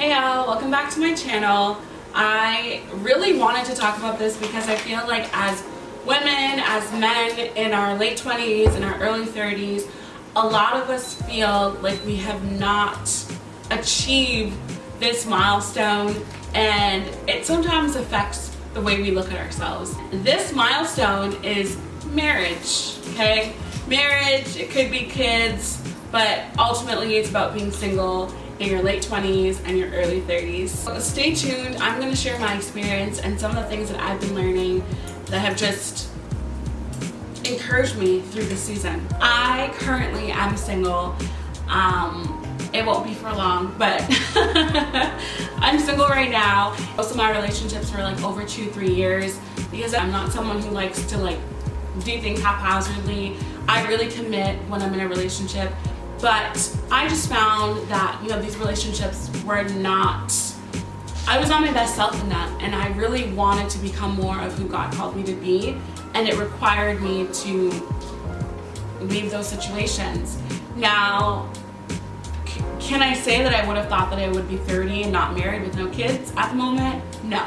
Hey y'all, welcome back to my channel. I really wanted to talk about this because I feel like as women, as men in our late 20s and our early 30s, a lot of us feel like we have not achieved this milestone, and it sometimes affects the way we look at ourselves. This milestone is marriage, okay? Marriage, it could be kids, but ultimately it's about being single in your late 20s and your early 30s. So stay tuned. I'm going to share my experience and some of the things that I've been learning that have just encouraged me through this season. I currently am single. It won't be for long, but I'm single right now. Most of my relationships were like over 2-3 years because I'm not someone who likes to do things haphazardly. I really commit when I'm in a relationship. But I just found that, these relationships were not, I was not my best self in that, and I really wanted to become more of who God called me to be, and it required me to leave those situations. Now, can I say that I would have thought that I would be 30 and not married with no kids at the moment? No,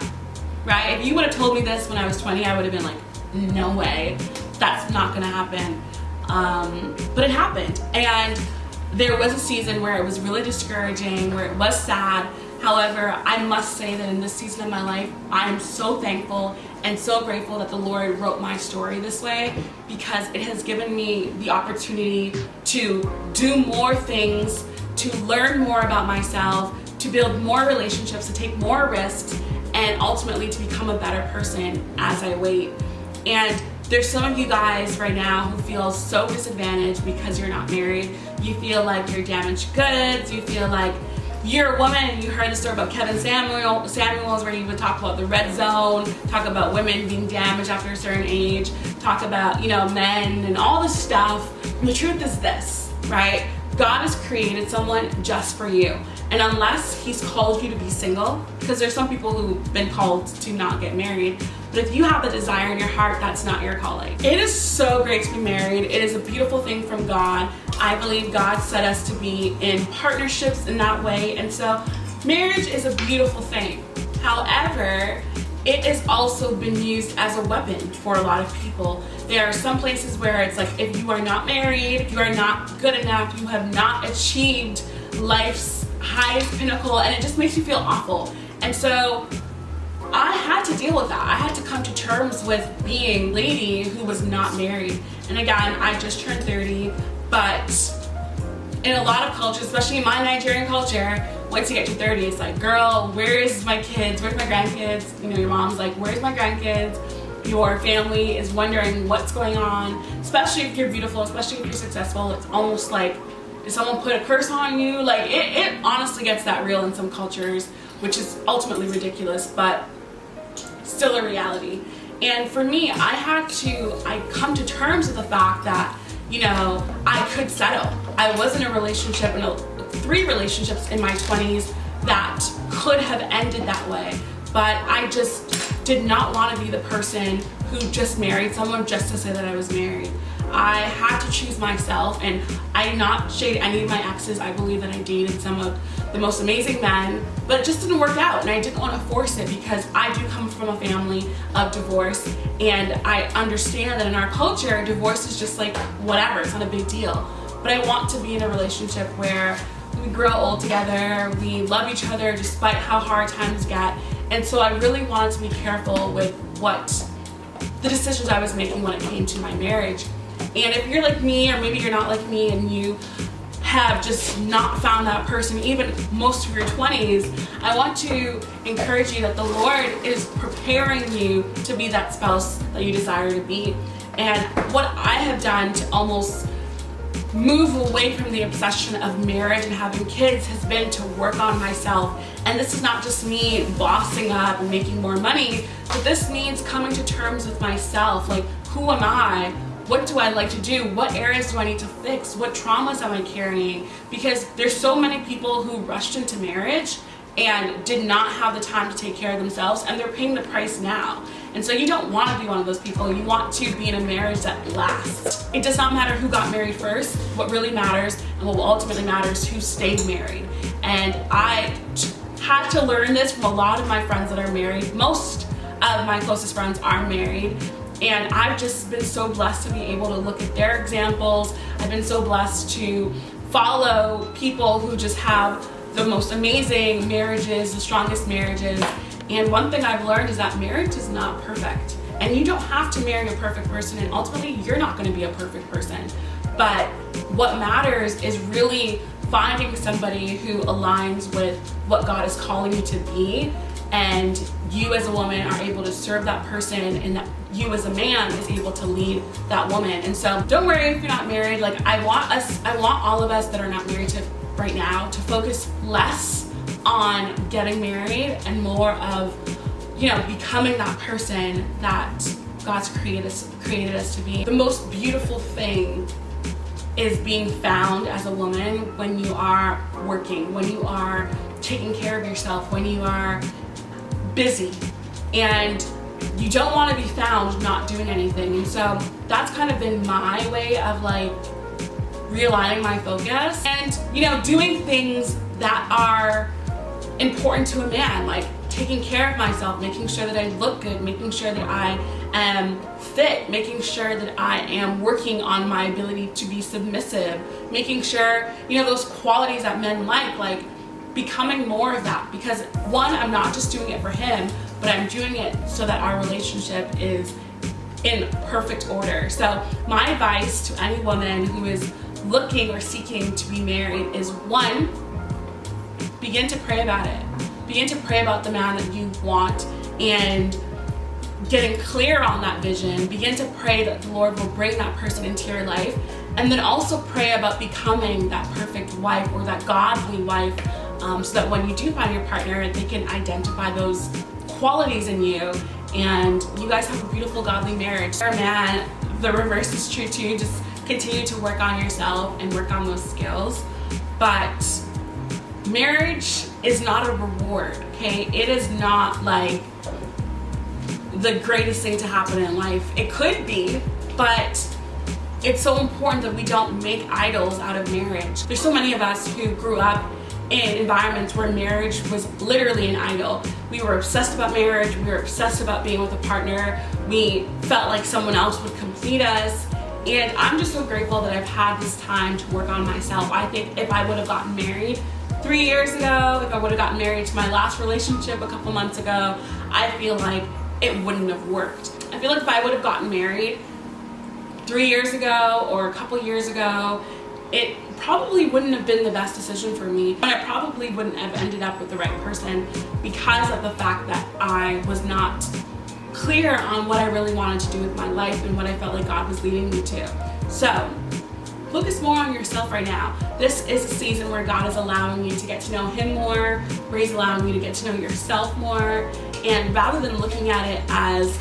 right? If you would have told me this when I was 20, I would have been like, no way, that's not gonna happen. But it happened, and there was a season where it was really discouraging, where it was sad. However, I must say that in this season of my life, I am so thankful and so grateful that the Lord wrote my story this way, because it has given me the opportunity to do more things, to learn more about myself, to build more relationships, to take more risks, and ultimately to become a better person as I wait. And there's some of you guys right now who feel so disadvantaged because you're not married. You feel like you're damaged goods. You feel like you're a woman, and you heard the story about Kevin Samuels where he would talk about the red zone, talk about women being damaged after a certain age, talk about, men and all this stuff. And the truth is this, right? God has created someone just for you. And unless he's called you to be single, because there's some people who've been called to not get married, but if you have a desire in your heart, that's not your calling. It is so great to be married. It is a beautiful thing from God. I believe God set us to be in partnerships in that way. And so marriage is a beautiful thing. However, it has also been used as a weapon for a lot of people. There are some places where it's like, if you are not married, you are not good enough, you have not achieved life's highest pinnacle, and it just makes you feel awful. And so I had to deal with that. I had to come to terms with being a lady who was not married. And again, I just turned 30, but in a lot of cultures, especially in my Nigerian culture, once you get to 30, it's like, girl, where's my kids? Where's my grandkids? Your mom's like, where's my grandkids? Your family is wondering what's going on, especially if you're beautiful, especially if you're successful. It's almost like, did someone put a curse on you? Like, it honestly gets that real in some cultures, which is ultimately ridiculous, but still a reality. And for me, I come to terms with the fact that, I could settle. I was in a relationship, 3 relationships in my 20s that could have ended that way. But I just did not want to be the person who just married someone just to say that I was married. I had to choose myself, and I did not shade any of my exes. I believe that I dated some of the most amazing men, but it just didn't work out, and I didn't want to force it because I do come from a family of divorce, and I understand that in our culture, divorce is just like whatever, it's not a big deal. But I want to be in a relationship where we grow old together, we love each other despite how hard times get, and so I really wanted to be careful with what the decisions I was making when it came to my marriage. And if you're like me, or maybe you're not like me, and you have just not found that person, even most of your 20s, I want to encourage you that the Lord is preparing you to be that spouse that you desire to be. And what I have done to almost move away from the obsession of marriage and having kids has been to work on myself. And this is not just me bossing up and making more money, but this means coming to terms with myself. Like, who am I? What do I like to do? What areas do I need to fix? What traumas am I carrying? Because there's so many people who rushed into marriage and did not have the time to take care of themselves, and they're paying the price now. And so you don't want to be one of those people. You want to be in a marriage that lasts. It does not matter who got married first. What really matters and what will ultimately matter is who stayed married. And I to learn this from a lot of my friends that are married. Most of my closest friends are married, and I've just been so blessed to be able to look at their examples. I've been so blessed to follow people who just have the most amazing marriages, the strongest marriages. And one thing I've learned is that marriage is not perfect. And you don't have to marry a perfect person, and ultimately you're not going to be a perfect person. But what matters is really finding somebody who aligns with what God is calling you to be, and you as a woman are able to serve that person, and that you as a man is able to lead that woman. And so don't worry if you're not married. Like, I want all of us that are not married to right now to focus less on getting married and more of, you know, becoming that person that God's created us to be. The most beautiful thing is being found as a woman when you are working, when you are taking care of yourself, when you are busy, and you don't want to be found not doing anything. And so that's kind of been my way of like realigning my focus and, you know, doing things that are important to a man, like taking care of myself, making sure that I look good, making sure that I am fit, making sure that I am working on my ability to be submissive, making sure, you know, those qualities that men like becoming more of that. Because one, I'm not just doing it for him, but I'm doing it so that our relationship is in perfect order. So my advice to any woman who is looking or seeking to be married is, one, begin to pray about it. Begin to pray about the man that you want and getting clear on that vision. Begin to pray that the Lord will bring that person into your life. And then also pray about becoming that perfect wife or that godly wife, so that when you do find your partner, they can identify those qualities in you and you guys have a beautiful godly marriage. For a man, the reverse is true too. Just continue to work on yourself and work on those skills. But marriage is not a reward, okay? It is not like the greatest thing to happen in life. It could be, but it's so important that we don't make idols out of marriage. There's so many of us who grew up in environments where marriage was literally an idol. We were obsessed about marriage. We were obsessed about being with a partner. We felt like someone else would complete us. And I'm just so grateful that I've had this time to work on myself. I think if I would have gotten married 3 years ago, if I would have gotten married to my last relationship a couple months ago, I feel like it wouldn't have worked. I feel like if I would have gotten married 3 years ago or a couple years ago, it probably wouldn't have been the best decision for me. And I probably wouldn't have ended up with the right person because of the fact that I was not clear on what I really wanted to do with my life and what I felt like God was leading me to. So focus more on yourself right now. This is a season where God is allowing you to get to know Him more, where He's allowing you to get to know yourself more. And rather than looking at it as,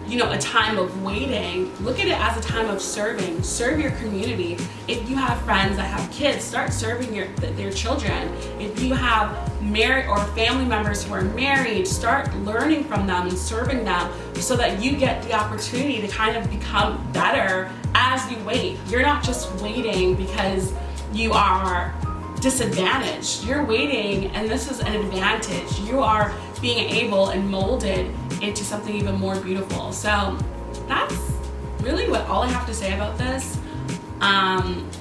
you know, a time of waiting, look at it as a time of serving. Serve your community. If you have friends that have kids, start serving their children. If you have married or family members who are married, start learning from them and serving them so that you get the opportunity to kind of become better as you wait. You're not just waiting because you are disadvantaged. You're waiting, and this is an advantage. You are being able and molded into something even more beautiful. So that's really all I have to say about this.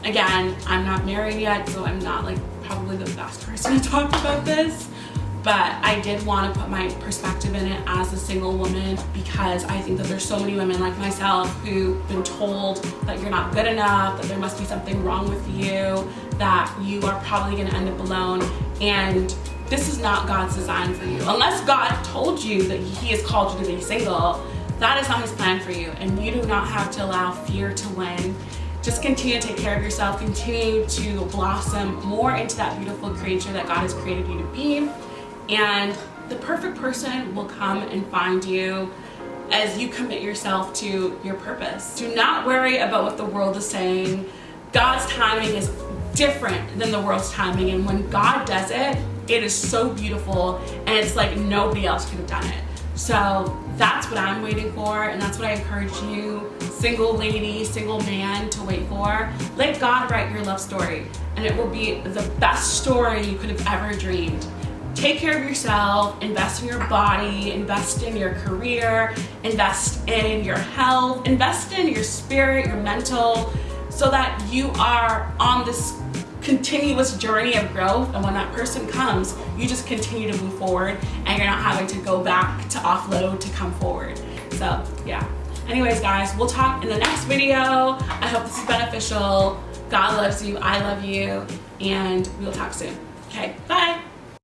Again, I'm not married yet, so I'm not like probably the best person to talk about this, but I did want to put my perspective in it as a single woman, because I think that there's so many women like myself who've been told that you're not good enough, that there must be something wrong with you, that you are probably going to end up alone, and this is not God's design for you. Unless God told you that He has called you to be single, that is not His plan for you, and you do not have to allow fear to win. Just continue to take care of yourself, continue to blossom more into that beautiful creature that God has created you to be, and the perfect person will come and find you as you commit yourself to your purpose. Do not worry about what the world is saying. God's timing is different than the world's timing, and when God does it, it is so beautiful, and it's like nobody else could have done it. So that's what I'm waiting for, and that's what I encourage you, single lady, single man, to wait for. Let God write your love story, and it will be the best story you could have ever dreamed. take care of yourself, invest in your body, invest in your career, invest in your health, invest in your spirit, your mental, so that you are on this continuous journey of growth, and when that person comes, you just continue to move forward and you're not having to go back to offload to come forward. So yeah. Anyways guys, we'll talk in the next video. I hope this is beneficial. God loves you, I love you, and we'll talk soon. Okay, bye.